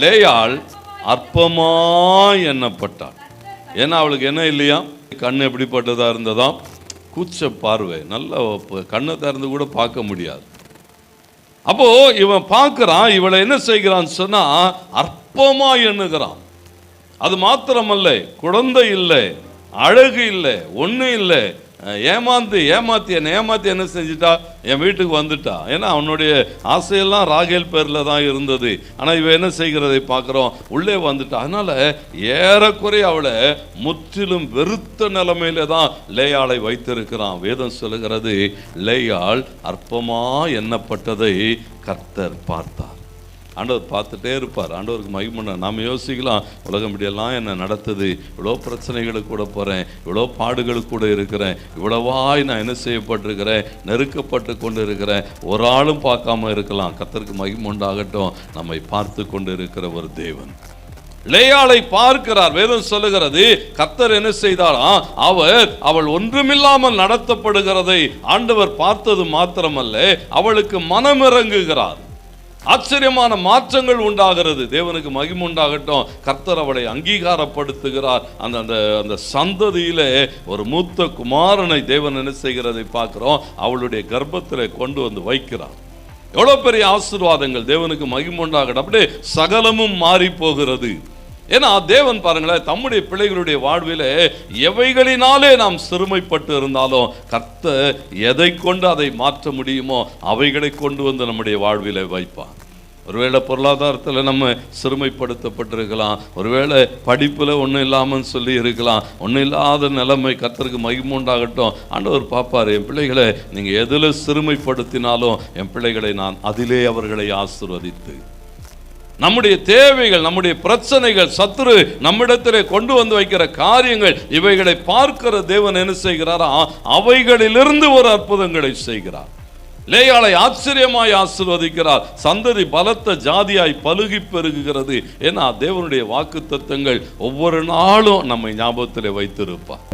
லேயாள் அற்பமாய் எண்ணப்பட்டாள். ஏன்னா அவளுக்கு என்ன இல்லையா, கண்ணு எப்படிப்பட்டதா இருந்ததாம், கூச்ச பார்வை, நல்ல கண்ணை திறந்து கூட பார்க்க முடியாது. அப்போ இவன் பார்க்கிறான், இவளை என்ன செய்கிறான் சொன்னா அற்பமா எண்ணுகிறான். அது மாத்திரமல்ல, குழந்தை இல்லை, அழகு இல்லை, ஒன்றும் இல்லை, ஏமாத்தி என்ன செஞ்சிட்டா, என் வீட்டுக்கு வந்துட்டா. ஏன்னா அவனுடைய ஆசையெல்லாம் ராகேல் பேரில் தான் இருந்தது. ஆனால் இவன் என்ன செய்கிறதை பார்க்குறோம், உள்ளே வந்துட்டா. அதனால ஏறக்குறைய அவளை முற்றிலும் வெறுத்த நிலைமையில தான் லேயாளை வைத்திருக்கிறான். வேதம் சொல்லுகிறது, லேயாள் அற்பமா எண்ணப்பட்டதை கர்த்தர் பார்த்தார். ஆண்டவர் பார்த்துட்டே இருப்பார். ஆண்டவருக்கு மகிமை. நாம் யோசிக்கலாம், உலகம் இப்படியெல்லாம் என்ன நடத்துது, இவ்வளோ பிரச்சனைகளுக்கு கூட போகிறேன், இவ்வளோ பாடுகளுக்கு கூட இருக்கிறேன், இவ்வளவாய் நான் என்ன செய்யப்பட்டிருக்கிறேன், நெருக்கப்பட்டு கொண்டு இருக்கிறேன், ஒரு ஆளும் பார்க்காம இருக்கலாம். கர்த்தருக்கு மகிமை உண்டாகட்டும். நம்மை பார்த்து கொண்டு இருக்கிற ஒரு தேவன் லேயாளை பார்க்கிறார். வேதம் சொல்லுகிறது, கர்த்தர் என்ன செய்தாரா, அவள் ஒன்றுமில்லாமல் நடத்தப்படுகிறதை ஆண்டவர் பார்த்தது மாத்திரமல்ல, அவளுக்கு மனமிறங்குகிறார். ஆச்சரியமான மாற்றங்கள் உண்டாகிறது. தேவனுக்கு மகிமை உண்டாகட்டும். கர்த்தர் அவளை அங்கீகாரப்படுத்துகிறார். அந்த சந்ததியிலே ஒரு மூத்த குமாரனை தேவன் என்ன செய்கிறதை பார்க்கிறோம், அவளுடைய கர்ப்பத்தில் கொண்டு வந்து வைக்கிறார். எவ்வளோ பெரிய ஆசீர்வாதங்கள். தேவனுக்கு மகிமை உண்டாகட்டும். அப்படியே சகலமும் மாறி போகிறது. ஏன்னா தேவன் பாருங்களேன், தம்முடைய பிள்ளைகளுடைய வாழ்விலே எவைகளினாலே நாம் சிறுமைப்பட்டு இருந்தாலும் கர்த்தர் எதை கொண்டு அதை மாற்ற முடியுமோ அவைகளை கொண்டு வந்து நம்முடைய வாழ்விலே வைப்பார். ஒருவேளை பொருளாதாரத்தில் நம்ம சிறுமைப்படுத்தப்பட்டிருக்கலாம், ஒருவேளை படிப்பில் ஒன்றும் இல்லாமல் சொல்லி இருக்கலாம், ஒன்றும் இல்லாத நிலைமை. கர்த்தருக்கு மகிமை உண்டாகட்டும். ஆண்டவர் பார்ப்பார், என் பிள்ளைகளை நீங்கள் எதில் சிறுமைப்படுத்தினாலும் என் பிள்ளைகளை நான் அதிலே அவர்களை ஆசீர்வதித்து, நம்முடைய தேவைகள், நம்முடைய பிரச்சனைகள், சத்துரு நம்மிடத்திலே கொண்டு வந்து வைக்கிற காரியங்கள், இவைகளை பார்க்கிற தேவன் என்ன செய்கிறாரா, அவைகளிலிருந்து ஒரு அற்புதங்களை செய்கிறார். லேயாளை ஆச்சரியமாய் ஆசீர்வதிக்கிறார். சந்ததி பலத்த ஜாதியாய் பலுகி பெருகுகிறது. ஏன்னா தேவனுடைய வாக்குத்தத்தங்கள் ஒவ்வொரு நாளும் நம்மை ஞாபகத்திலே வைத்திருப்பார்.